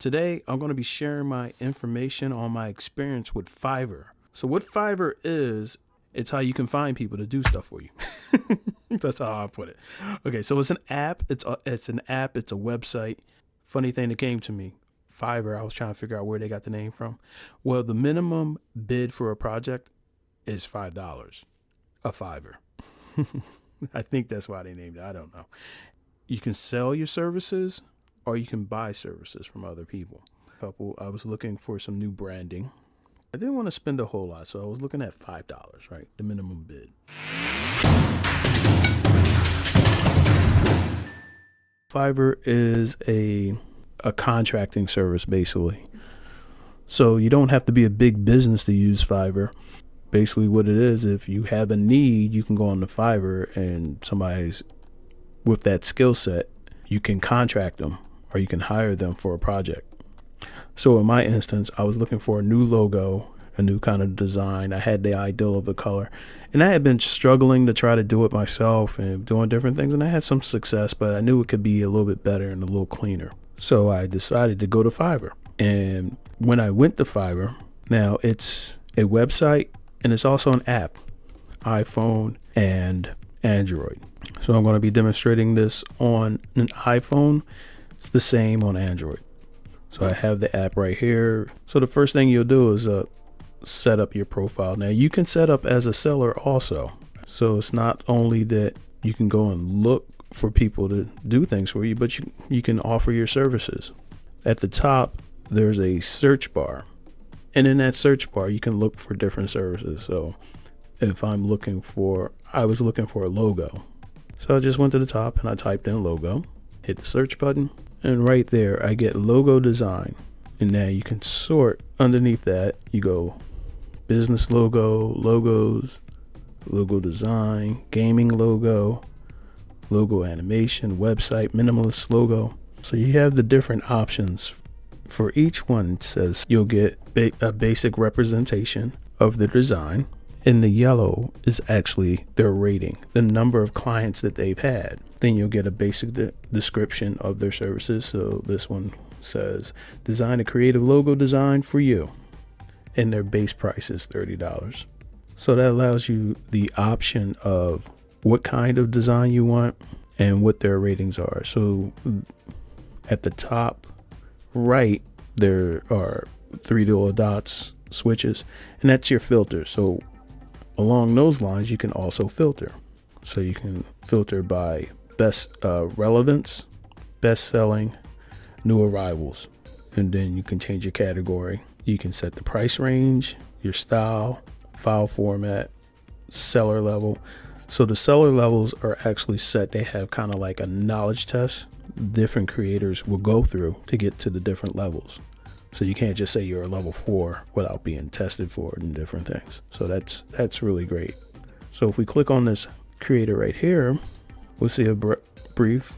Today, I'm going to be sharing my information on my experience with Fiverr. So what Fiverr is, it's how you can find people to do stuff for you. That's how I put it. Okay, so it's an app. It's an app. It's a website. Funny thing that came to me, Fiverr, I was trying to figure out where they got the name from. Well, the minimum bid for a project is $5 a Fiverr. I think that's why they named it. I don't know. You can sell your services or you can buy services from other people. I was looking for some new branding. I didn't want to spend a whole lot, so I was looking at $5, right? The minimum bid. Fiverr is a contracting service, basically. So you don't have to be a big business to use Fiverr. Basically what it is, if you have a need, you can go on the Fiverr and somebody's with that skill set, you can contract them or you can hire them for a project. So in my instance, I was looking for a new logo, a new kind of design. I had the ideal of the color, and I had been struggling to try to do it myself and doing different things, and I had some success, but I knew it could be a little bit better and a little cleaner. So I decided to go to Fiverr. And when I went to Fiverr, now it's a website and it's also an app, iPhone and Android. So I'm going to be demonstrating this on an iPhone. It's the same on Android. So I have the app right here. So the first thing you'll do is set up your profile. Now you can set up as a seller also. So it's not only that you can go and look for people to do things for you, but you can offer your services. At the top, there's a search bar. And in that search bar, you can look for different services. So if I was looking for a logo. So I just went to the top and I typed in logo, hit the search button, and right there I get logo design. And now you can sort underneath that. You go business logo, logos, logo design, gaming logo, logo animation, website, minimalist logo. So you have the different options. For each one, it says you'll get a basic representation of the design. And the yellow is actually their rating, the number of clients that they've had. Then you'll get a basic description of their services. So this one says, design a creative logo design for you. And their base price is $30. So that allows you the option of what kind of design you want and what their ratings are. So at the top right, there are 3 little dots, switches, and that's your filter. So along those lines, you can also filter. So you can filter by best relevance, best selling, new arrivals. And then you can change your category. You can set the price range, your style, file format, seller level. So the seller levels are actually set. They have kind of like a knowledge test different creators will go through to get to the different levels. So you can't just say you're a level 4 without being tested for it and different things. So that's really great. So if we click on this creator right here, we'll see a brief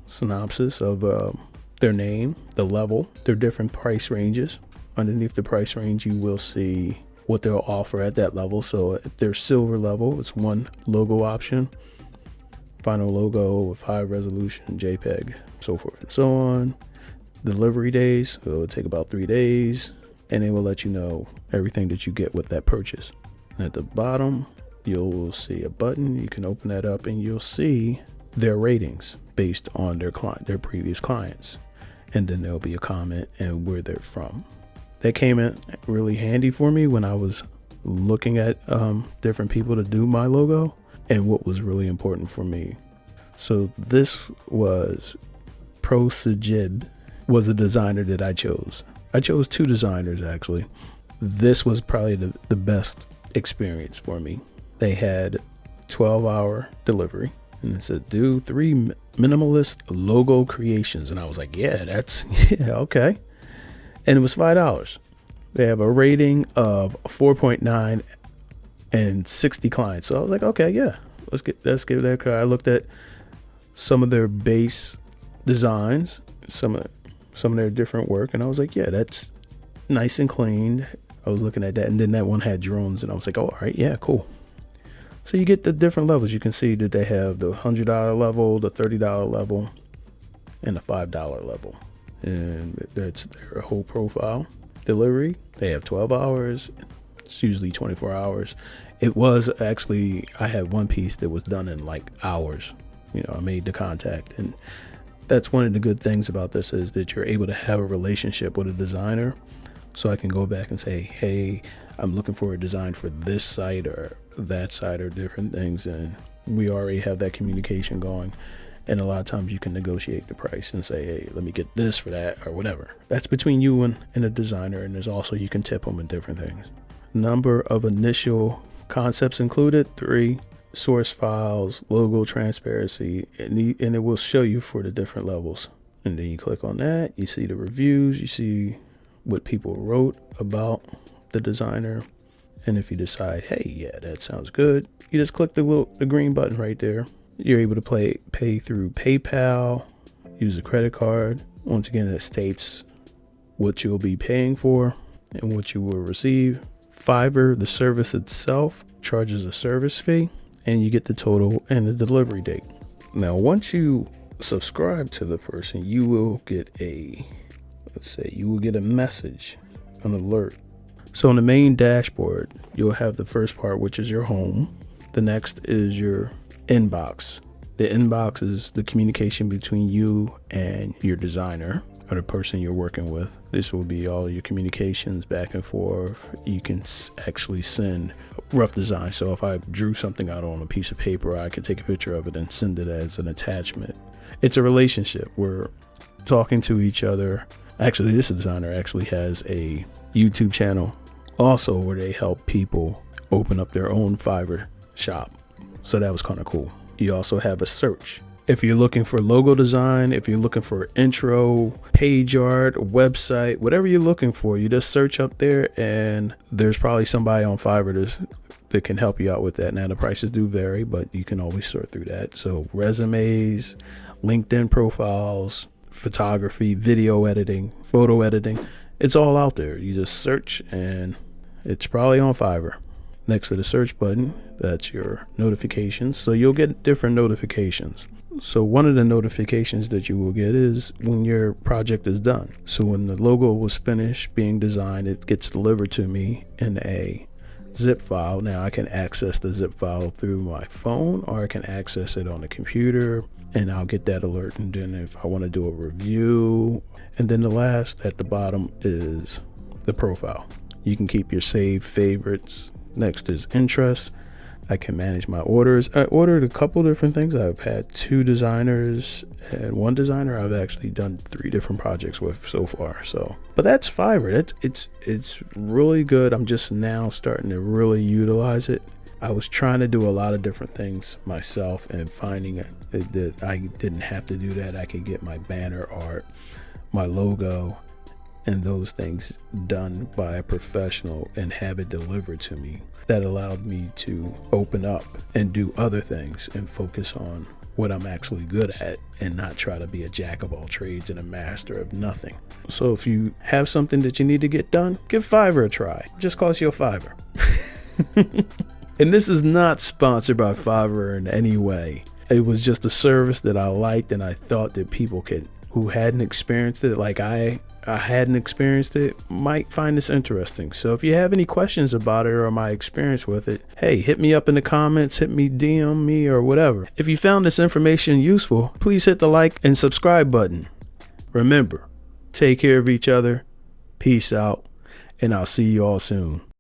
synopsis of their name, the level, their different price ranges. Underneath the price range, you will see what they'll offer at that level. So at their silver level, it's one logo option, final logo with high resolution, JPEG, so forth and so on. Delivery days, so it'll take about 3 days, and it will let you know everything that you get with that purchase. And at the bottom, you'll see a button. You can open that up and you'll see their ratings based on their previous clients. And then there'll be a comment and where they're from. That came in really handy for me when I was looking at different people to do my logo and what was really important for me. So this was ProSajid was the designer that I chose. I chose 2 designers actually. This was probably the best experience for me. They had 12-hour delivery and it said do 3 minimalist logo creations. And I was like, yeah, okay. And it was $5. They have a rating of 4.9 and 60 clients. So I was like, okay, yeah, let's give that a try. I looked at some of their base designs, some of their different work, and I was like, yeah, that's nice and clean. I was looking at that, and then that one had drones, and I was like, oh, all right, yeah, cool. So you get the different levels. You can see that they have the $100 level, the $30 level, and the $5 level. and that's their whole profile. Delivery, they have 12 hours. It's usually 24 hours. It was actually, I had one piece that was done in like hours. I made the contact, and that's one of the good things about this, is that you're able to have a relationship with a designer. So I can go back and say, hey, I'm looking for a design for this site or that site or different things. And we already have that communication going. And a lot of times you can negotiate the price and say, hey, let me get this for that or whatever. That's between you and a designer. And there's also, you can tip them in different things. Number of initial concepts included, 3. Source files, logo transparency, and it will show you for the different levels. And then you click on that, you see the reviews, you see what people wrote about the designer. And if you decide, hey, yeah, that sounds good, you just click the green button right there. You're able to pay through PayPal, use a credit card. Once again, it states what you'll be paying for and what you will receive. Fiverr, the service itself, charges a service fee, and you get the total and the delivery date. Now, once you subscribe to the person, you will get a message, an alert. So on the main dashboard, you'll have the first part, which is your home. The next is your inbox. The inbox is the communication between you and your designer or the person you're working with. This will be all your communications back and forth. You can actually send rough design. So if I drew something out on a piece of paper, I could take a picture of it and send it as an attachment. It's a relationship. We're talking to each other. Actually, this designer actually has a YouTube channel also where they help people open up their own Fiverr shop. So that was kind of cool. You also have a search. If you're looking for logo design, if you're looking for intro, page art, website, whatever you're looking for, you just search up there, and there's probably somebody on Fiverr that can help you out with that. Now, the prices do vary, but you can always sort through that. So resumes, LinkedIn profiles, photography, video editing, photo editing, it's all out there. You just search, and it's probably on Fiverr. Next to the search button, that's your notifications. So you'll get different notifications. So one of the notifications that you will get is when your project is done. So when the logo was finished being designed, it gets delivered to me in a zip file. Now I can access the zip file through my phone, or I can access it on the computer, and I'll get that alert. And then if I want to do a review, and then the last at the bottom is the profile. You can keep your saved favorites. Next is interest. I can manage my orders. I ordered a couple different things. I've had 2 designers, and one designer I've actually done 3 different projects with so far. But that's Fiverr. It's really good. I'm just now starting to really utilize it. I was trying to do a lot of different things myself, and finding that I didn't have to do that. I could get my banner art, my logo, and those things done by a professional and have it delivered to me. That allowed me to open up and do other things and focus on what I'm actually good at, and not try to be a jack of all trades and a master of nothing. So if you have something that you need to get done, give Fiverr a try. It just cost you a Fiverr. And this is not sponsored by Fiverr in any way. It was just a service that I liked, and I thought that people who hadn't experienced it like I hadn't experienced it, might find this interesting. So if you have any questions about it or my experience with it, hey, hit me up in the comments, hit me, DM me, or whatever. If you found this information useful, please hit the like and subscribe button. Remember, take care of each other, peace out, and I'll see you all soon.